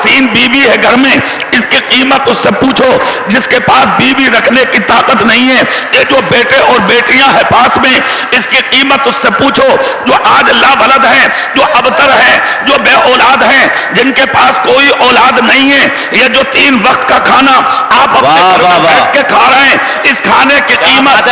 حسین بیوی ہے گھر میں، اس کی قیمت اس سے پوچھو جس کے پاس بیوی رکھنے کی طاقت نہیں ہے۔ یہ جو بیٹے اور بیٹیاں ہیں پاس میں، اس کی قیمت اس سے پوچھو جو آج لا ولد ہیں، جو ابتر ہیں، جو بے اولاد ہیں، جن کے پاس کوئی اولاد نہیں ہے۔ یہ جو 3 وقت کا کھانا آپ اپنے گھر میں بیٹھ کے کھا رہے ہیں، اس کھانے کی قیمت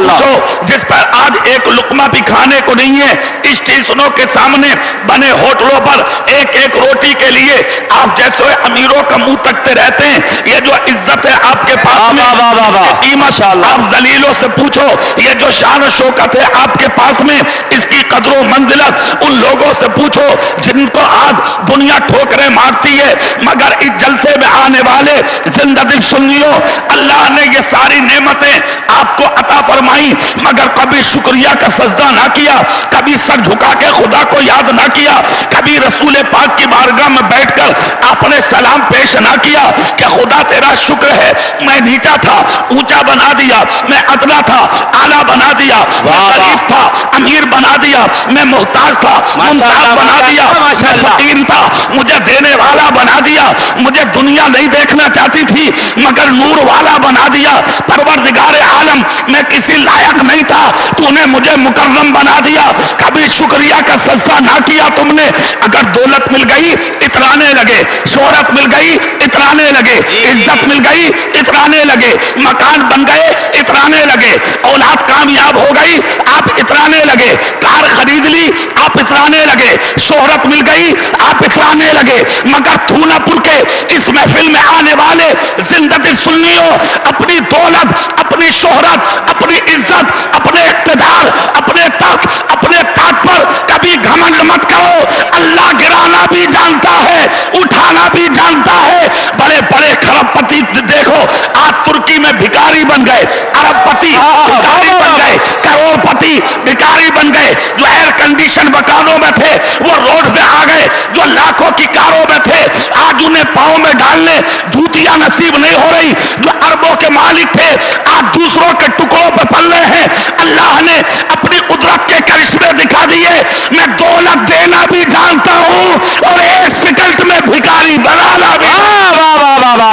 پوچھو جس پر آج ایک لقمہ بھی کھانے کو نہیں ہے۔ اسٹیشنوں کے سامنے بنے ہوٹلوں پر ایک ایک روٹی کے لیے آپ جیسے امیروں کا منہ تکتے رہتے ہیں۔ یہ جو عزت ہے آپ کے پاس میں، اس کی قیمت آپ ذلیلوں سے پوچھو۔ یہ جو شان و شوکت ہے آپ کے پاس میں، اس کی قدر و منزلت ان لوگوں سے پوچھو جن کو آج دنیا ٹھوکریں مارتی ہے، مگر اس جلسے میں آنے والے زندہ دل سنیوں، اللہ نے یہ ساری نعمتیں آپ کو عطا فرمائی، مگر کبھی شکریہ کا سجدہ نہ کیا، کبھی سر جھکا کے خدا کو یاد نہ کیا، کبھی رسول پاک کی بارگاہ میں بیٹھ کر آپ نے سلام پیش نہ کیا کہ خدا تیرا شکر ہے میں نیچا تھا اونچا بنا دیا، میں ادنا تھا اعلیٰ بنا دیا، میں غریب تھا امیر بنا دیا، میں محتاج تھا ممتاز بنا دیا، میں فقیر تھا مجھے دینے والا بنا دیا، مجھے دنیا نہیں دیکھنا چاہتی تھی مگر نور والا بنا دیا، پروردگار عالم میں کسی لائق نہیں تھا، تو نے مجھے مکرم بنا دیا۔ کبھی شکریہ کا سجدہ نہ کیا تم نے۔ اگر دولت مل گئی اترانے لگے، شہرت مل گئی اترانے لگے، عزت مل گئی اترانے لگے، مکان بن گئے اترانے لگے، اولاد کامیاب ہو گئی آپ اترانے لگے، کار خرید لی آپ اترانے لگے، شہرت مل گئی آپ اترانے لگے، مگر تھونا پور کے اس محفل میں آنے والے زندہ دل سنیوں، اپنی دولت، اپنی شہرت، اپنی عزت، اپنے اقتدار، اپنے تخت، اپنے تاج پر کبھی گھمنڈ مت کرو۔ اللہ گرانا بھی جانتا ہے، اٹھانا بھی جانتا ہے۔ بڑے بڑے کھرب پتی دیکھو آج ترکی میں بھکاری بن گئے، ارب پتی بھکاری بن گئے، کروڑ پتی بھکاری بن گئے، جو ایئر کنڈیشن مکانوں میں تھے وہ روڈ پہ آ گئے، جو لاکھوں کی کاروں میں تھے آج انہیں پاؤں میں ڈالنے جوتیاں نصیب نہیں ہو رہی، جو اربوں کے مالک تھے آج دوسروں کے ٹکڑوں پہ پل رہے ہیں۔ اللہ نے اپنی قدرت کے کرشمے دکھا دیے، میں دولت دینا بھی جانتا ہوں اور ایک سیکنڈ میں بھکاری بنانا بھی۔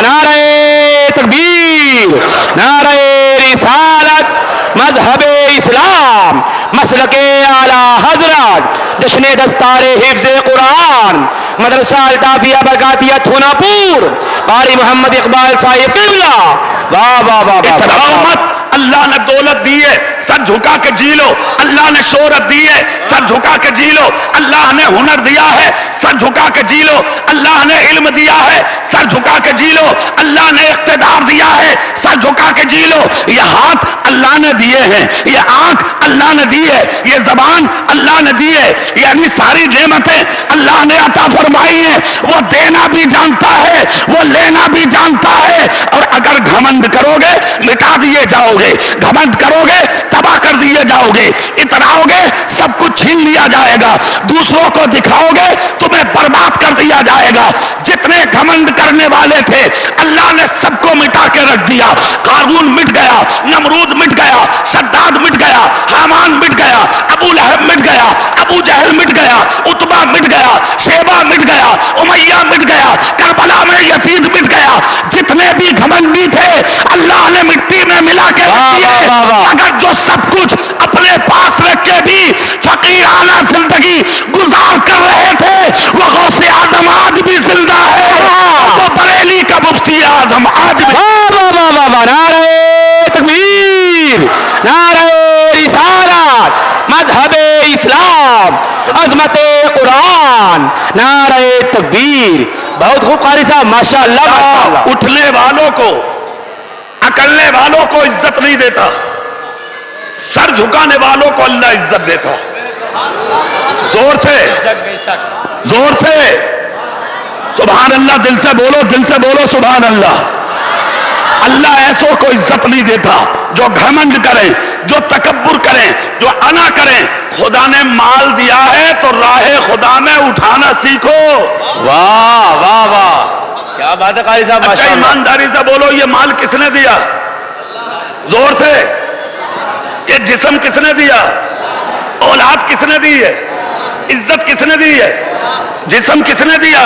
نعرہ تکبیر، نعرہ رسالت، مذہب اسلام، مسلک اعلی حضرت، جشن دستار حفظ قرآن، مدرسہ الطافیہ برکاتیہ تھونا پور، قاری محمد اقبال صاحب قبلہ۔ واہ واہ واہ واہ۔ اللہ نے دولت دی ہے سر جھکا کے جی لو، اللہ نے شہرت دی ہے سر جھکا کے جی لو، اللہ نے ہنر دیا ہے سر جھکا کے جی لو، اللہ نے علم دیا ہے سر جھکا کے جی لو، اللہ نے اقتدار دیا ہے سر جھکا کے جی لو۔ یہ ہاتھ اللہ نے دیے ہیں، یہ آنکھ اللہ نے دی ہے، یہ زبان اللہ نے دی ہے، یعنی ساری نعمتیں اللہ نے عطا فرمائی ہیں۔ وہ دینا بھی جانتا ہے، وہ لینا بھی جانتا ہے، اور اگر گھمنڈ کرو گے مٹا دیے جاؤ گے، گھمنڈ کرو گے تباہ کر دیے جاؤ گے، اتراؤ گے سب کچھ چھین لیا جائے گا، دوسروں کو دکھاؤ گے تمہیں برباد کر دیا جائے گا۔ جتنے گھمنڈ کرنے والے تھے اللہ نے سب کو مٹا کے رکھ دیا۔ قارون مٹ گیا، نمرود مٹ گیا، شداد مٹ گیا، حامان مٹ گیا، ابو لہب مٹ گیا، ابو جہل مٹ گیا، عتبہ مٹ گیا، شیبہ مٹ گیا، امیہ مٹ گیا، کربلا میں یزید مٹ گیا۔ جتنے بھی گھمنڈی تھے اللہ نے مٹی میں ملا کے رکھ دیے۔ اگر جو سب کچھ اپنے پاس رکھ کے بھی فقیرانہ زندگی گزار کر رہے تھے، وہ غوث اعظم آج بھی زندہ ہے، وہ بریلی کا مفتی اعظم آج بھی۔ نعرہ تکبیر، نعرہ رسالت، مذہب اسلام، عظمت قرآن، نعرہ تکبیر۔ بہت خوب قاری صاحب، ماشاءاللہ۔ اٹھنے والوں کو، اکلنے والوں کو عزت نہیں دیتا، سر جھکانے والوں کو اللہ عزت دیتا۔ زور سے، زور سے سبحان اللہ، دل سے بولو، دل سے بولو سبحان اللہ۔ اللہ ایسوں کو عزت نہیں دیتا جو گھمنڈ کریں، جو تکبر کریں، جو انا کریں۔ خدا نے مال دیا ہے تو راہ خدا میں اٹھانا سیکھو۔ واہ واہ واہ، کیا بات ہے قاری صاحب، اچھا ایمانداری سے بولو، یہ مال کس نے دیا؟ زور سے۔ یہ جسم کس نے دیا؟ اولاد کس نے دی ہے؟ عزت کس نے دی ہے؟ جسم کس نے دیا؟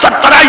17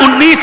19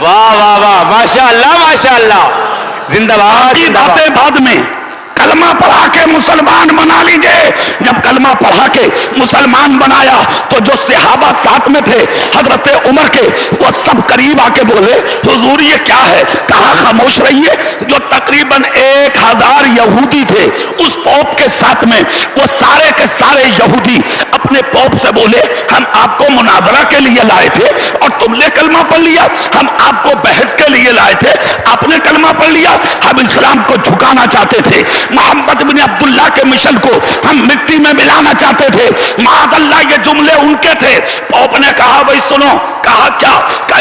واہ واہ واہ، ماشاءاللہ ماشاءاللہ، زندہ باد باقی زندہ باد۔ باتیں بعد میں، کلمہ پڑھا کے مسلمان بنا لیجئے۔ جب کلمہ پڑھا کے مسلمان بنایا تو جو صحابہ ساتھ میں تھے حضرت عمر کے، وہ سب قریب آ کے بولے حضور یہ کیا ہے؟ کہا خاموش رہیے۔ جو تقریباً 1000 یہودی تھے اس پوپ کے ساتھ میں، وہ سارے کے سارے یہودی اپنے پوپ سے بولے ہم آپ کو مناظرہ کے لیے لائے تھے اور تم نے کلمہ پڑھ لیا، ہم آپ کو بحث کے لیے لائے تھے آپ نے کلمہ پڑھ لیا، ہم اسلام کو جھکانا چاہتے تھے، محمد بن عبداللہ کے مشن کو ہم مٹی میں ملانا چاہتے تھے، معاذ اللہ یہ جملے ان کے تھے۔ پوپ نے کہا بھائی سنو، کہا کیا؟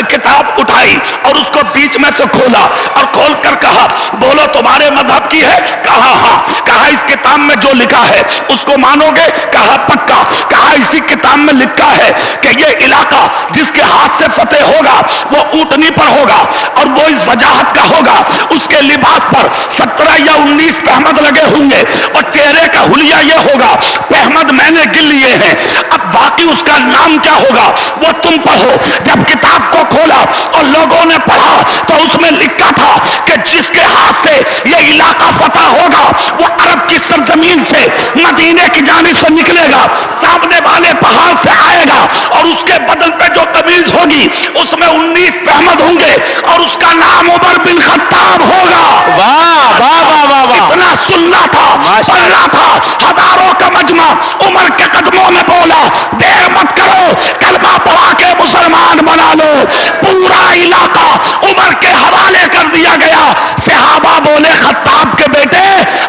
کتاب اٹھائی اور اس کو بیچ میں سے کھولا اور کھول کر کہا بولو تمہارے مذہب کی ہے؟ کہا ہاں۔ کہا اس کتاب میں جو لکھا ہے اس کو مانو گے؟ کہا پکا۔ کہا اسی کتاب میں لکھا ہے کہ یہ علاقہ جس کے ہاتھ سے فتح ہوگا وہ اونٹنی پر ہوگا اور وہ اس وجاہت کا ہوگا، اس کے لباس پر 17 یا 19 پہمد لگے ہوں گے اور چہرے کا حلیہ یہ ہوگا، پہمد میں نے گن لیے ہیں، اب باقی اس کا نام کیا ہوگا وہ تم پڑھو۔ جب کتاب کو کھولا اور لوگوں نے پڑھا تو اس میں لکھا تھا کہ جس کے ہاتھ سے یہ علاقہ فتح ہوگا وہ عرب کی سرزمین سے مدینے کی جانب سے نکلے گا، سامنے والے پہاڑ سے آئے گا اور اس کے بدن پہ جو قمیض ہوگی اس میں 19 پہمد ہوں گے اور اس کا نام عمر بن خطاب ہوگا۔ واہ واہ واہ واہ واہ، اتنا سننا تھا، پڑھنا تھا، ہزاروں کا مجمع عمر کے قدموں میں بولا دیر مت کرو، کلمہ پڑھا کے مسلمان بنا لو۔ پورا علاقہ عمر کے حوالے کر دیا گیا۔ صحابہ بولے خطاب کے بیٹے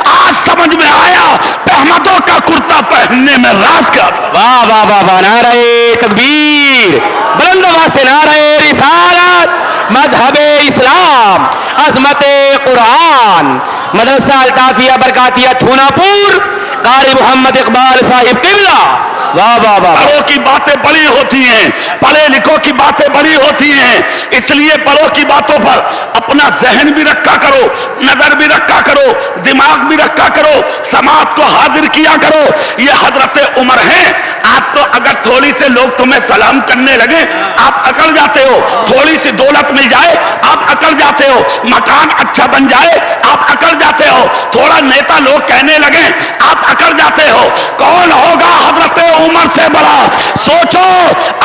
آج سمجھ میں آیا پہمدوں کا کرتا پہننے میں راز کیا تھا۔ واہ واہ واہ واہ، نعرہ تکبیر، بلند آواز سے نعرہ رسالت، مذہب اسلام، عظمت قرآن، مدرسہ الطافیہ برکاتیہ تھونا پور، قاری محمد اقبال صاحب قبلہ۔ واہ واہ واہ، پڑھو کی باتیں بڑی ہوتی ہیں، پڑھے لکھوں کی باتیں بڑی ہوتی ہیں، اس لیے پڑھو کی باتوں پر اپنا ذہن بھی رکھا کرو، نظر بھی رکھا کرو، دماغ بھی رکھا کرو، سماعت کو حاضر کیا کرو۔ یہ حضرت عمر ہیں، آپ تو اگر تھوڑی سے لوگ تمہیں سلام کرنے لگے آپ اکڑ جاتے ہو، تھوڑی سی دولت مل جائے آپ اکڑ جاتے ہو، مکان اچھا بن جائے آپ اکڑ جاتے ہو، تھوڑا نیتا لوگ کہنے لگے آپ اکڑ جاتے ہو۔ کون ہوگا حضرت عمر سے بڑا؟ سوچو،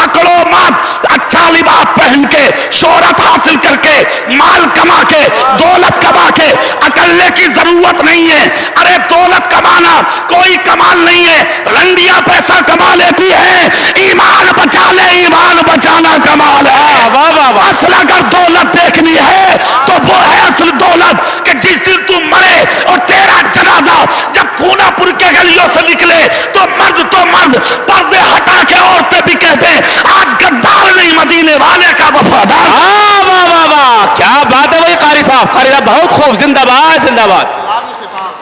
اکڑو مت، اچھا لباس پہن کے، شہرت حاصل کر کے، مال کما کے، دولت کما کے اکڑنے کی ضرورت نہیں ہے۔ ارے دولت کمانا کوئی کمال نہیں ہے، رنڈیاں پیسہ کما لیتی ہے، ایمان بچا لے، ایمان بچانا کمال ہے۔ واہ واہ واہ، اصل اگر دولت دیکھنی ہے تو وہ ہے اصل دولت کہ جس دن تم مرے اور تیرا جنازہ جب پھونا پور کے گلیوں سے نکلے تو مرد پردے ہٹا کے عورتیں بھی کہتے آج گدار نہیں مدینے والے کا وفادار۔ واہ واہ واہ واہ، کیا بات ہے بھائی قاری صاحب، قاری صاحب بہت خوب، زندہ باد زندہ باد،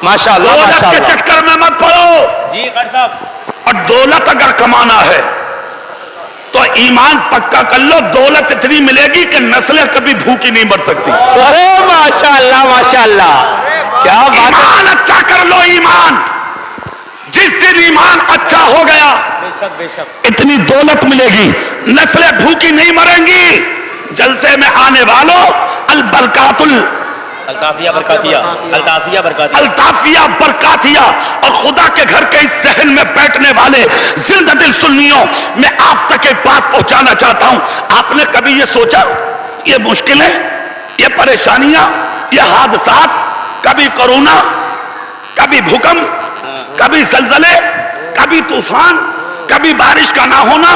ماشاء اللہ دولت ماشاء کے اللہ۔ چکر میں مت پڑو، جی قاری صاحب، اور دولت اگر کمانا ہے تو ایمان پکا کر لو، دولت اتنی ملے گی کہ نسلیں کبھی بھوکی نہیں مر سکتی۔ ارے ماشاء اللہ ماشاء اللہ، کیا بات ہے، ایمان اچھا کر لو، ایمان جس دن ایمان اچھا ہو گیا بے شک بے شک، اتنی دولت ملے گی، نسلیں بھوکی نہیں مریں گی۔ جلسے میں آنے والوں البرکات الطافیہ برکاتیہ، الطافیہ برکاتیہ، الطافیہ برکاتیہ اور خدا کے گھر کے اس ذہن میں بیٹھنے والے زندہ دل سنیوں، میں آپ تک ایک بات پہنچانا چاہتا ہوں۔ آپ نے کبھی یہ سوچا یہ مشکلیں، یہ پریشانیاں، یہ حادثات، کبھی کورونا، کبھی بھوکمپ، کبھی زلزلے، کبھی طوفان، کبھی بارش کا نہ ہونا،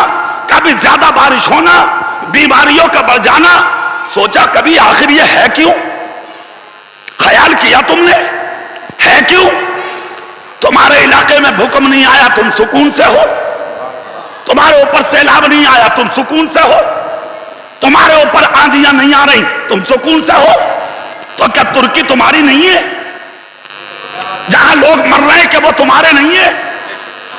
کبھی زیادہ بارش ہونا، بیماریوں کا بڑھ جانا، سوچا کبھی آخر یہ ہے کیوں؟ خیال کیا تم نے ہے کیوں؟ تمہارے علاقے میں بھوکمپ نہیں آیا تم سکون سے ہو، تمہارے اوپر سیلاب نہیں آیا تم سکون سے ہو، تمہارے اوپر آندھیاں نہیں آ رہی تم سکون سے ہو، تو کیا ترکی تمہاری نہیں ہے؟ جہاں لوگ مر رہے ہیں کہ وہ تمہارے نہیں ہے؟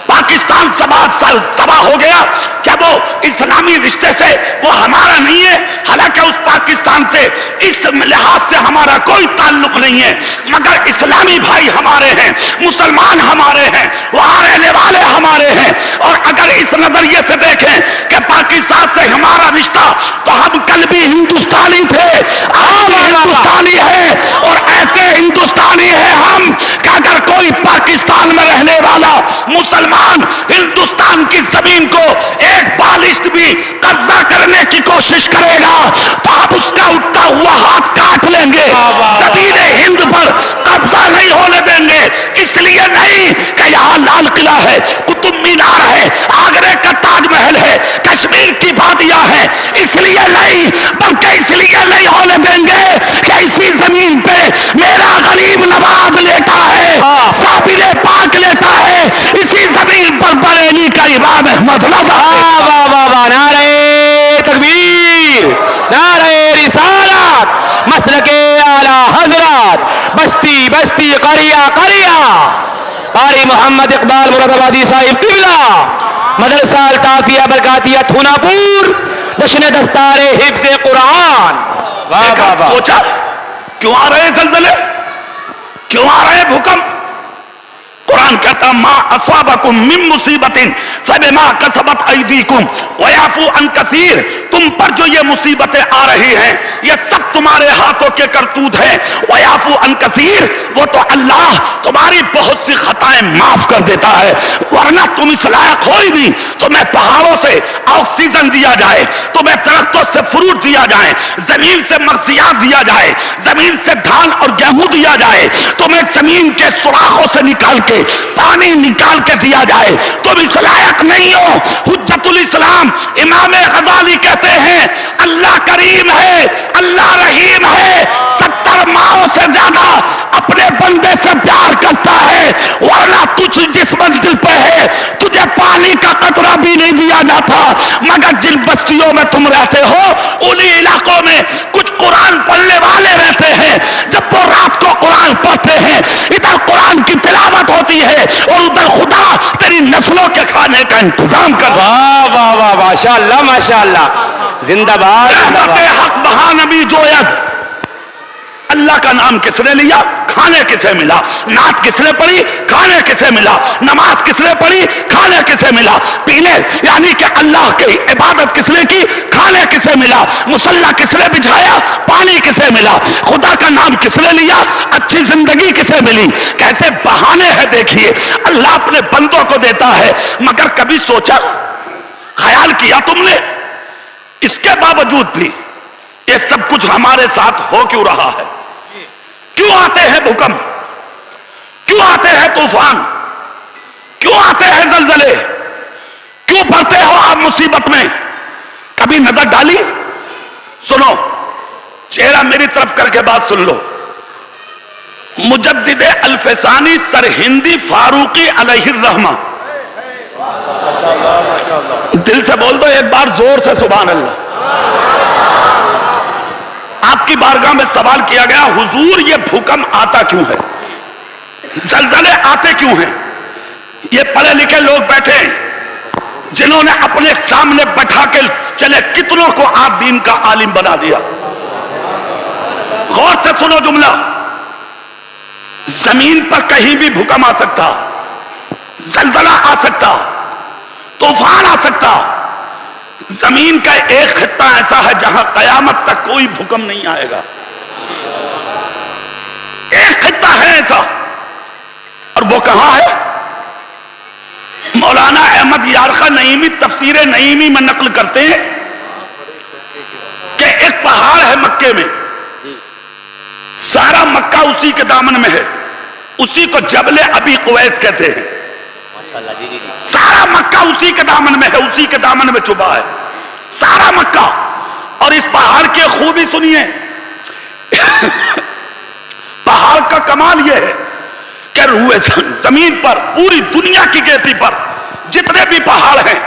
پاکستان 7 سال تباہ ہو گیا، کیا دو اسلامی رشتے سے وہ ہمارا نہیں ہے، حالانکہ اس پاکستان سے اس لحاظ سے ہمارا کوئی تعلق نہیں ہے، مگر اسلامی بھائی ہمارے ہیں، مسلمان ہمارے ہیں، وہاں رہنے والے ہمارے ہیں، اور اگر اس نظریے سے دیکھیں کہ پاکستان سے ہمارا رشتہ، تو ہم کل بھی ہندوستانی تھے، آج بھی ہندوستانی ہے، اور ایسے ہندوستانی ہیں ہم کہ اگر کوئی پاکستان میں رہنے والا مسلمان ہندوستان کی زمین کو ایک بالشت بھی قبضہ کرنے کی کوشش کرے گا تو آپ اس کا اٹھتا ہوا ہاتھ کاٹ لیں گے، زمین ہند پر قبضہ نہیں ہونے دیں گے، اس لیے نہیں کہ یہاں لال قلعہ ہے، قطب مینار ہے، آگرے کا تاج محل ہے، کشمیر کی وادیاں ہیں، اس لیے نہیں، بلکہ اس لیے نہیں ہونے دیں گے کہ اسی زمین پہ میرا غریب نواز لیتا ہے، صابر پاک لیتا ہے، اسی زمین پر بریلی کا امام احمد رضا، واہ واہ واہ، نعرہ تکبیر، نعرہ رسالت، مسلک اعلی حضرات، بستی بستی، قریہ قریہ، قاری محمد اقبال مراد آبادی صاحب قبلہ، مدرسہ الطافیہ برکاتیہ تھونا پور، جشن دستار حفظ قرآن۔ واہ واہ واہ، سوچا کیوں آ رہے زلزلے، کیوں آ رہے بھوکمپ؟ قرآن کہتا ما اصابکم من مصیبت فبما کسبت ایدیکم ویعفو عن کثیر، تم پر جو یہ مصیبتیں آ رہی ہیں یہ سب تمہارے ہاتھوں کے کرتوت ہیں، ویعفو عن کثیر، وہ تو اللہ تمہاری بہت سی خطائیں معاف کر دیتا ہے، ورنہ تم اس لائق ہو ہی نہیں، تمہیں پہاڑوں سے آکسیجن دیا جائے، تمہیں درختوں سے فروٹ دیا جائے، زمین سے مرثیات دیا جائے، زمین سے دھان اور گیہوں دیا جائے، تمہیں زمین کے سوراخوں سے نکال کے پانی نکال کے دیا جائے، تم اس لائق نہیں ہو۔ حجت الاسلام امام غزالی کہتے ہیں اللہ کریم ہے، اللہ رحیم ہے، 70 ماؤں سے زیادہ اپنے بندے سے پیار کرتا ہے، ورنہ تجھ جس منزل پہ ہے تجھے پانی کا قطرہ بھی نہیں دیا جاتا، مگر جن بستیوں میں تم رہتے ہو انہی علاقوں میں کچھ قرآن پڑھنے والے رہتے ہیں، جب وہ رات کو قرآن پڑھتے ہیں ادھر قرآن کی تلاوت ہوتی ہے اور ادھر خدا تیری نسلوں کے کھانے کا انتظام کر رہا ہے۔ واہ واہ واہ، ماشاءاللہ ماشاءاللہ، زندہ باد زندہ رحمت باد۔ حق بہا نبی جوید، اللہ کا نام کس نے لیا، کھانے کسے ملا، نعت کس نے پڑھی، کھانے کسے ملا، نماز کس نے پڑھی، کھانے کسے ملا، پینے یعنی کہ اللہ کی عبادت کس نے کی، کھانے کسے ملا، مصلی کس نے بچھایا، پانی کسے ملا، خدا کا نام کس نے لیا، اچھی زندگی کسے ملی۔ کیسے بہانے ہیں دیکھیے، اللہ اپنے بندوں کو دیتا ہے، مگر کبھی سوچا، خیال کیا تم نے اس کے باوجود بھی یہ سب کچھ ہمارے ساتھ ہو کیوں رہا ہے؟ کیوں آتے ہیں بھوکمپ، کیوں آتے ہیں طوفان، کیوں آتے ہیں زلزلے، کیوں پڑتے ہو آپ مصیبت میں؟ کبھی نظر ڈالی؟ سنو، چہرہ میری طرف کر کے بات سن لو، مجدد الفسانی سرہندی فاروقی علیہ الرحمہ، دل سے بول دو ایک بار زور سے سبحان اللہ۔ آپ کی بارگاہ میں سوال کیا گیا حضور یہ بھوکمپ آتا کیوں ہے، زلزلے آتے کیوں ہیں؟ یہ پڑھے لکھے لوگ بیٹھے ہیں جنہوں نے اپنے سامنے بٹھا کے چلے کتنوں کو آپ دین کا عالم بنا دیا۔ غور سے سنو جملہ، زمین پر کہیں بھی بھوکمپ آ سکتا، زلزلہ آ سکتا، طوفان آ سکتا، زمین کا ایک خطہ ایسا ہے جہاں قیامت تک کوئی بھوکمپ نہیں آئے گا، ایک خطہ ہے ایسا، اور وہ کہاں ہے؟ مولانا احمد یارخا نعیمی تفسیر نعیمی میں نقل کرتے ہیں کہ ایک پہاڑ ہے مکے میں، سارا مکہ اسی کے دامن میں ہے، اسی کو جبل ابی قویس کہتے ہیں، سارا مکہ اسی کے دامن میں ہے، اسی کے دامن میں چھپا ہے سارا مکہ۔ اور اس پہاڑ کی خوبی سنیے، پہاڑ کا کمال یہ ہے کہ روئے زمین پر پوری دنیا کی گیتی پر جتنے بھی پہاڑ ہیں،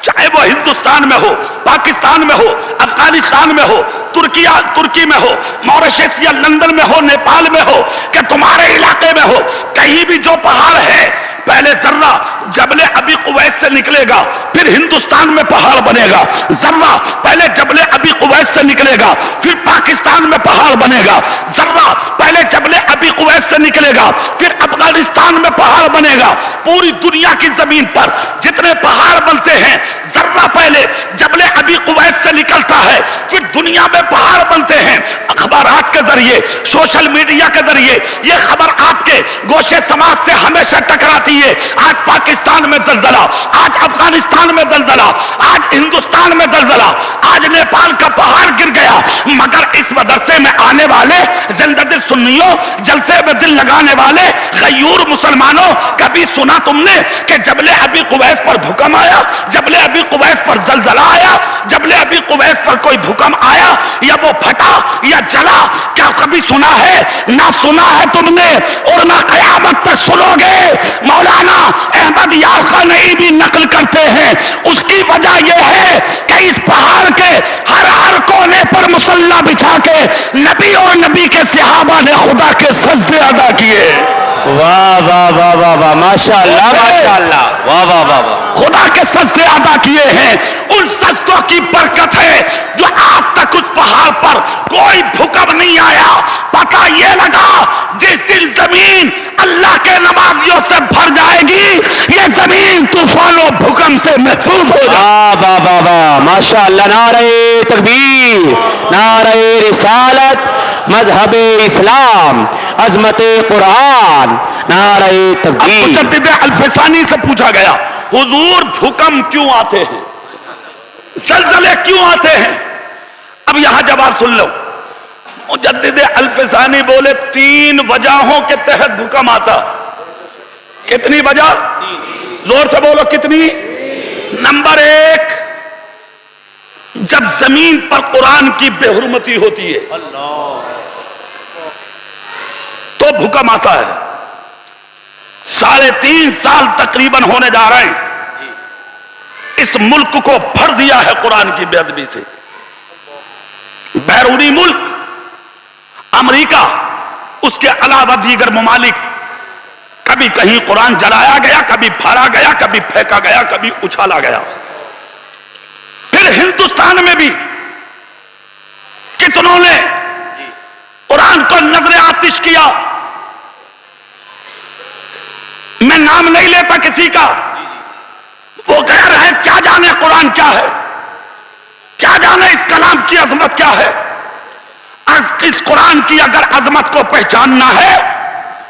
چاہے وہ ہندوستان میں ہو، پاکستان میں ہو، افغانستان میں ہو، ترکی میں ہو، موریشس یا لندن میں ہو، نیپال میں ہو، کہ تمہارے علاقے میں ہو، کہیں بھی جو پہاڑ ہے پہلے ذرہ جبل ابی قویس سے نکلے گا، پھر ہندوستان میں پہاڑ بنے گا. ذرہ پہلے جبل ابی قویس سے نکلے گا، پھر پاکستان میں پہاڑ بنے گا. ذرہ پہلے جبل ابی قویس سے نکلے گا، پھر افغانستان میں پہاڑ بنے گا. پوری دنیا کی زمین پر جتنے پہاڑ بنتے ہیں، ذرہ پہلے جبل ابی قویس سے نکلتا ہے، پھر دنیا میں پہاڑ بنتے ہیں. اخبارات کے ذریعے، سوشل میڈیا کے ذریعے یہ خبر آپ کے گوشے سماج سے ہمیشہ ٹکراتی ہے. آج پاکستان میں زلزلہ، آج افغانستان میں زلزلہ، آج ہندوستان میں زلزلہ، آج نیپال کا پہاڑ گر گیا. مگر اس مدرسے میں آنے والے زندہ دل سنیوں، جلسے میں دل لگانے والے غیور مسلمانوں، کبھی سنا تم نے کہ جبل ابی قویس پر بھوکم آیا، جبل ابی قویس پر زلزلہ آیا، جبل ابی قویس پر کوئی بھوکم آیا یا وہ پھٹا یا جلا؟ کیا کبھی سنا ہے؟ نہ سنا ہے تم نے اور نہ قیامت تک سنو گے. مولانا احمد یار خان نئی بھی نقل کرتے ہیں، اس کی وجہ یہ ہے کہ اس پہاڑ کے ہر کونے پر مسلح بچھا کے نبی اور نبی کے صحابہ نے خدا کے سجدے ادا کیے. واہ واہ واہ واہ واہ، ماشاء اللہ ماشاء اللہ، واہ واہ واہ واہ، خدا کے سجدے ادا کیے ہیں. ان سجدوں کی برکت ہے جو آج تک اس پہاڑ پر کوئی بھوکم نہیں آیا. پتہ یہ لگا جس دن زمین اللہ کے نمازیوں سے بھر جائے گی، یہ زمین طوفان و بھوکم سے محفوظ ہو جائے. واہ واہ واہ واہ، ماشاء اللہ. نعرہ تکبیر، نعرہ رسالت، مذہب اسلام، عظمت قرآن، نعرہ اب تکبیر. مجدد الفسانی سے پوچھا گیا، حضور بھوکم کیوں آتے ہیں، زلزلے کیوں آتے ہیں؟ اب یہاں جواب سن لو. مجدد الفسانی بولے 3 وجہوں کے تحت بھوکم آتا. کتنی وجہ؟ زور سے بولو کتنی؟ نمبر 1، جب زمین پر قرآن کی بے حرمتی ہوتی ہے تو بھوکم آتا ہے. 3.5 سال تقریباً ہونے جا رہے ہیں، اس ملک کو بھر دیا ہے قرآن کی بے ادبی سے. بیرونی ملک امریکہ، اس کے علاوہ دیگر ممالک، کبھی کہیں قرآن جلایا گیا، کبھی پھاڑا گیا، کبھی پھینکا گیا، کبھی اچھالا گیا. پھر ہندوستان میں بھی کتنوں نے قرآن کو نظر آتش کیا. میں نام نہیں لیتا کسی کا، وہ غیر ہے، کیا جانے قرآن کیا ہے، کیا جانے اس کلام کی عظمت کیا ہے. اس قرآن کی اگر عظمت کو پہچاننا ہے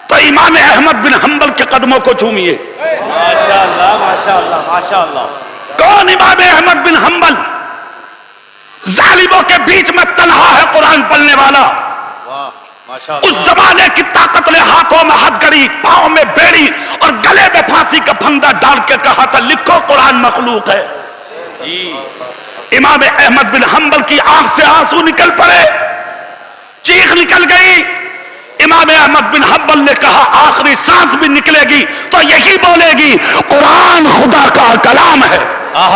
تو امام احمد بن حنبل کے قدموں کو چومیے. ماشاءاللہ ماشاءاللہ ماشاءاللہ. کون امام احمد بن حنبل؟ ظالموں کے بیچ میں تنہا ہے قرآن پڑھنے والا. اس زمانے کی طاقت نے ہاتھوں میں ہتھکڑی، پاؤں میں بیڑی اور گلے میں پھانسی کا پھندا ڈال کے کہا تھا لکھو قرآن مخلوق ہے. امام احمد بن حنبل کی آنکھ سے آنسو نکل پڑے، چیخ نکل گئی. امام احمد بن حنبل نے کہا آخری سانس بھی نکلے گی تو یہی بولے گی قرآن خدا کا کلام ہے. واہ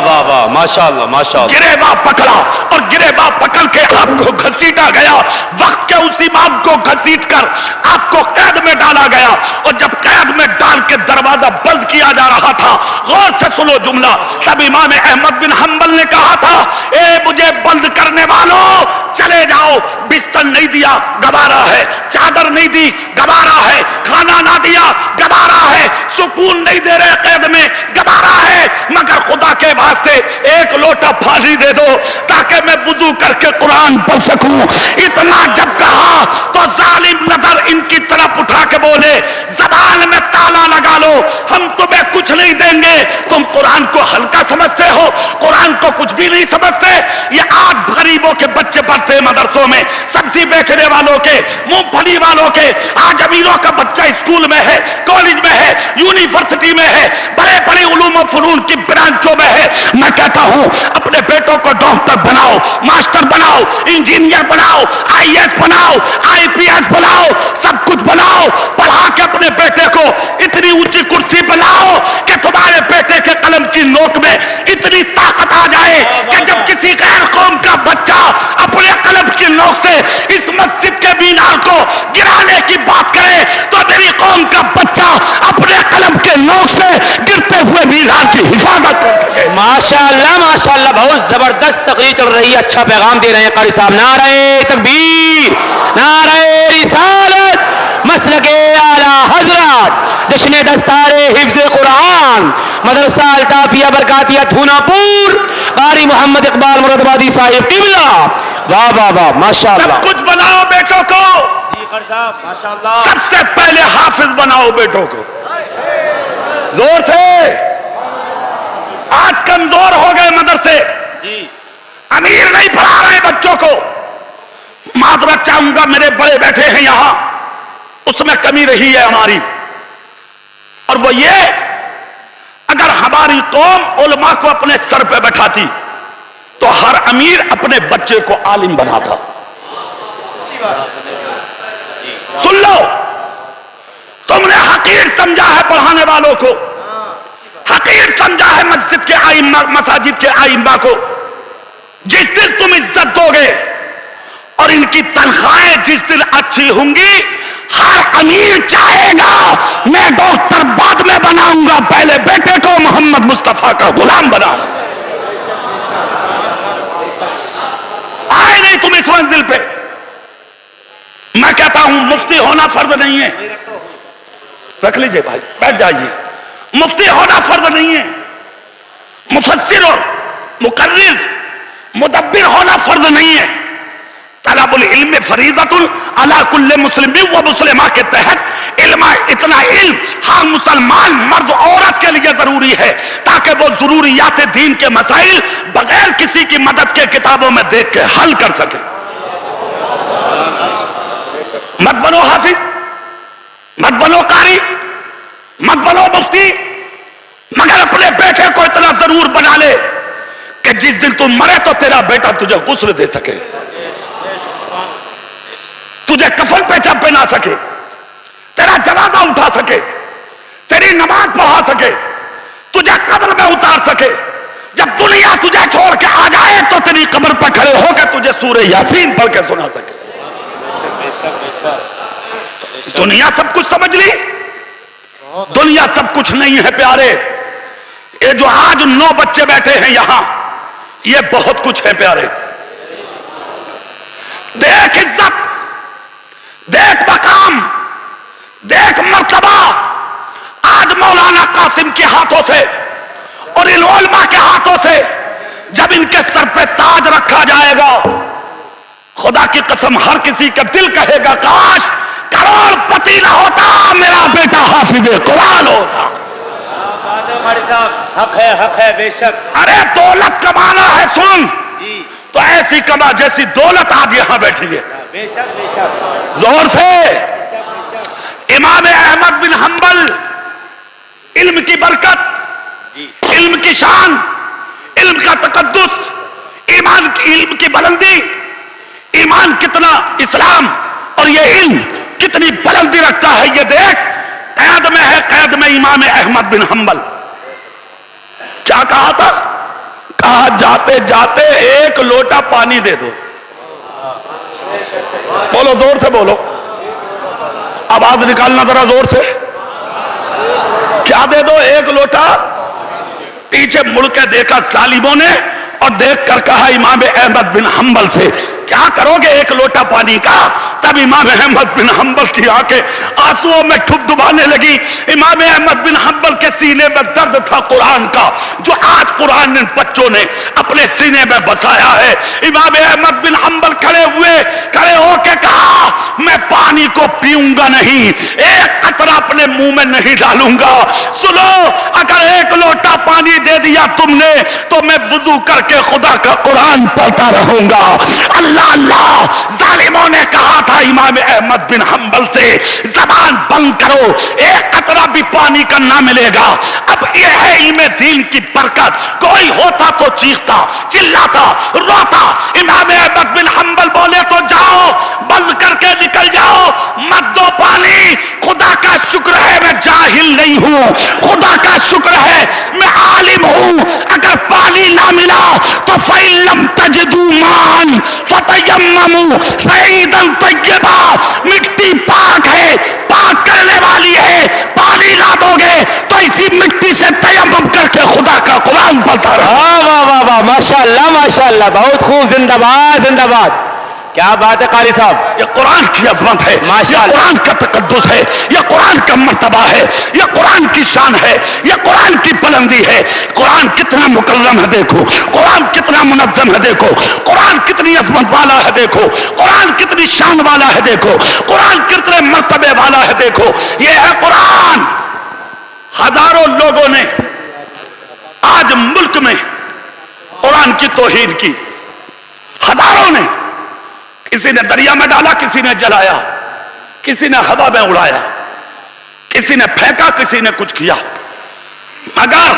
واہ واہ، ماشاءاللہ ماشاءاللہ. گریباں پکڑا اور گریباں پکڑ کے آپ کو گھسیٹا گیا. وقت کے اس امام کو گھسیٹ کر آپ کو قید میں ڈالا گیا، اور جب قید میں ڈال کے دروازہ بند کیا جا رہا تھا، غور سے سنو جملہ، تب امام احمد بن حنبل نے کہا تھا اے مجھے بند کرنے والوں چلے جاؤ. بستر نہیں دیا گوارا ہے، چادر نہیں دی گوارا ہے، کھانا نہ دیا گوارا ہے، سکون نہیں دے رہے قید میں گوارا ہے، مگر خدا کے واسطے ایک لوٹا پانی دے دو تاکہ میں وضو کر کے قرآن پڑھ سکوں. اتنا جب کہا تو ظالم نظر ان کی طرف اٹھا کے بولے زبان میں تالا لگا لو، ہم تمہیں کچھ نہیں دیں گے. تم قرآن کو ہلکا سمجھتے ہو، قرآن کو کچھ بھی نہیں سمجھتے. یہ آج غریبوں کے بچے پڑھتے ہیں مدرسوں میں، سبزی بیچنے والوں کے، مونگ پھلی والوں کے. آج امیروں کا بچہ اسکول میں ہے، کالج میں ہے، یونیورسٹی میں ہے، بڑے بڑے علوم و فنون کی برانچوں میں ہے. میں کہتا ہوں اپنے بیٹوں کو ڈاکٹر بناؤ، ماسٹر بناؤ، انجینئر بناؤ، IAS بناؤ، IPS بناؤ، سب کچھ بناؤ. پڑھا کے اپنے بیٹے کو اتنی اونچی کرسی بناؤ کہ تمہارے بیٹے کے قلم کی نوک میں اتنی طاقت آ جائے کہ جب کسی غیر قوم کا بچہ اپنے قلم کی کی نوک سے اس مسجد کے مینار کو گرانے کی بات کرے تو میری قوم کا بچہ اپنے قلم کے نوک سے گرتے ہوئے مینار کی حفاظت کر سکے. ماشاءاللہ بہت زبردست تقریر چل رہی ہے. اچھا پیغام دے رہے ہیں قاری صاحب. نعرہ تکبیر، نعرہ رسالت، مسلک اعلی حضرت، جشن دستار حفظ قرآن، مدرسہ الطافیہ برکاتیہ دھونا پور، قاری محمد اقبال مرادآبادی صاحب قبلہ. واہ واہ واہ ماشاءاللہ. سب کچھ بناؤ بیٹوں کو، جی قاری صاحب ماشاءاللہ. سب سے پہلے حافظ بناؤ بیٹوں کو. زور سے. آج کمزور ہو گئے مدرسے، جی امیر نہیں پڑھا رہے بچوں کو. معذرت چاہوں گا، میرے بڑے بیٹھے ہیں یہاں، اس میں کمی رہی ہے ہماری، اور وہ یہ اگر ہماری قوم علماء کو اپنے سر پہ بٹھاتی تو ہر امیر اپنے بچے کو عالم بناتا. سن لو، تم نے حقیر سمجھا ہے پڑھانے والوں کو، حقیر سمجھا ہے مسجد کے آئمہ، مساجد کے آئمہ کو. جس دن تم عزت دو گے اور ان کی تنخواہیں جس دن اچھی ہوں گی، ہر امیر چاہے گا میں ڈاکٹر بعد میں بناؤں گا، پہلے بیٹے کو محمد مصطفیٰ کا غلام بناؤں. آئے نہیں تم اس منزل پہ. میں کہتا ہوں مفتی ہونا فرض نہیں ہے. رکھ لیجئے بھائی، بیٹھ جائیے. مفتی ہونا فرض نہیں ہے، مفسر اور مقرر مدبر ہونا فرض نہیں ہے. طلب العلم فریضۃ علی کل مسلم و مسلمہ کے تحت علم، اتنا علم ہر مسلمان مرد عورت کے لیے ضروری ہے تاکہ وہ ضروریات دین کے مسائل بغیر کسی کی مدد کے کتابوں میں دیکھ کے حل کر سکے. مت بنو حافظ، مت بنو قاری، مت بنو مفتی، مگر اپنے بیٹے کو اتنا ضرور بنا لے کہ جس دن تم مرے تو تیرا بیٹا تجھے غسل دے سکے، تجھے کفن پیچھا پہنا سکے، تیرا جنازہ اٹھا سکے، تیری نماز پڑھا سکے، تجھے قبر میں اتار سکے. جب دنیا تجھے چھوڑ کے آ جائے تو تیری قبر پر کھڑے ہو کے تجھے سورہ یاسین پڑھ کے سنا سکے. دنیا سب کچھ سمجھ لی؟ دنیا سب کچھ نہیں ہے پیارے. یہ جو آج 9 بچے بیٹھے ہیں یہاں، یہ بہت کچھ ہے پیارے. دیکھ عزت، دیکھ مقام، دیکھ مرتبہ آج مولانا قاسم کے ہاتھوں سے اور ان علماء کے ہاتھوں سے جب ان کے سر پہ تاج رکھا جائے گا، خدا کی قسم ہر کسی کا دل کہے گا کاش کروڑ پتی نہ ہوتا، میرا بیٹا حافظ قرآن ہوتا. حق ہے بے شک. ارے دولت کمانا ہے سن جی تو ایسی کما جیسی دولت آج یہاں بیٹھی ہے. بے شک بے شک. زور سے. امام احمد بن حنبل، علم کی برکت، علم کی شان، علم کا تقدس، ایمان کی، علم کی بلندی، ایمان کتنا اسلام اور یہ علم کتنی بلندی رکھتا ہے یہ دیکھ. قید میں ہے، قید میں امام احمد بن حنبل. کیا کہا تھا؟ کہا جاتے جاتے ایک لوٹا پانی دے دو. بولو زور سے بولو، آواز نکالنا ذرا زور سے. کیا دے دو؟ ایک لوٹا. پیچھے مڑ کے دیکھا ظالموں نے اور دیکھ کر کہا امام احمد بن حنبل سے کیا کرو گے ایک لوٹا پانی کا؟ تب امام احمد بن حنبل کی آنکھیں آنسوؤں میں ٹھپ ڈبانے لگی. امام احمد بن حنبل کے سینے میں درد تھا قرآن کا، جو آج قرآن ان بچوں نے اپنے سینے میں بسایا ہے. امام احمد بن حنبل کھڑے ہو کے کہا میں پانی کو پیوں گا نہیں، ایک قطرہ اپنے منہ میں نہیں ڈالوں گا. سنو، اگر ایک لوٹا پانی دے دیا تم نے تو میں وضو کر کے خدا کا قرآن پڑھتا رہوں گا. اللہ اللہ. ظالموں نے کہا تھا امام احمد بن حنبل سے زبان بند کرو، ایک قطرہ بھی پانی کا نہ ملے گا. اب یہ ہے علم دین کی برکت. کوئی ہوتا تو چیختا، چلاتا، روتا. امام احمد بن حنبل بولے تو جاؤ، بند کر کے نکل جاؤ، مت دو پانی. خدا کا شکر ہے میں جاہل نہیں ہوں، خدا کا شکر ہے میں عالم ہوں. اگر پانی نہ ملا تو فَإِن لَّمْ تَجِدُوا مَاءً فَتَيَمَّمُوا ماشاءاللہ بہت خوب، زندہ باد زندہ باد، کیا بات ہے قاری صاحب. یہ قرآن کی عظمت ہے، یہ قرآن کا تقدس ہے، یہ قرآن کا مرتبہ ہے، یہ قرآن کی شان ہے، یہ قرآن کی بلندی ہے. قرآن کتنا مکرم ہے دیکھو، قرآن کتنا منظم ہے دیکھو، قرآن کتنی عظمت والا ہے دیکھو، قرآن کتنی شان والا ہے دیکھو، قرآن کتنے مرتبے والا ہے دیکھو. یہ ہے قرآن. ہزاروں لوگوں نے آج ملک میں قرآن کی توہین کی، ہزاروں نے. کسی نے دریا میں ڈالا، کسی نے جلایا، کسی نے ہوا میں اڑایا، کسی نے پھینکا، کسی نے کچھ کیا. مگر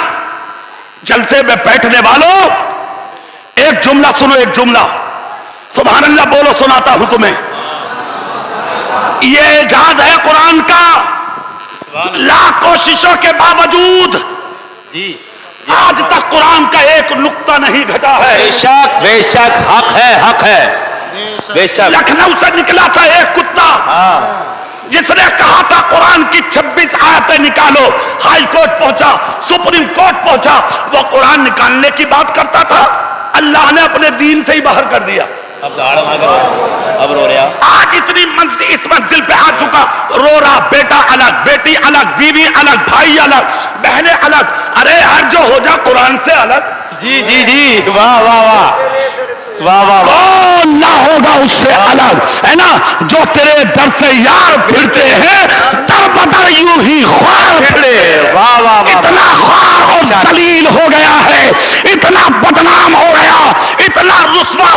جلسے میں بیٹھنے والوں ایک جملہ سنو، ایک جملہ، سبحان اللہ بولو، سناتا ہوں تمہیں. یہ اعجاز ہے قرآن کا. لاکھ کوششوں کے باوجود آج تک قرآن کا ایک نقطہ نہیں گھٹا ہے. بے شک بے شک، حق ہے حق ہے بے شک. لکھنؤ سے نکلا تھا ایک کتا جس نے کہا تھا قرآن کی 26 آیتیں نکالو. ہائی کورٹ پہنچا، سپریم کورٹ پہنچا، وہ قرآن نکالنے کی بات کرتا تھا. اللہ نے اپنے دین سے ہی باہر کر دیا. اب رو رہا. آج اتنی منزل اس منزل پہ آ چکا، رو رہا، بیٹا الگ، بیٹی الگ، بیوی الگ، بھائی الگ، بہنیں الگ. ارے ہر جو ہو جا قرآن سے الگ. جی جی جی، واہ واہ واہ واہ واہ واہ. کون نہ ہوگا اس سے الگ، ہے نا. جو تیرے در سے یار پھرتے ہیں در بدر یوں ہی خوار پھرے. واہ واہ واہ. اتنا خوار اور ذلیل ہو گیا ہے، اتنا بدنام ہو گیا، اتنا رسوا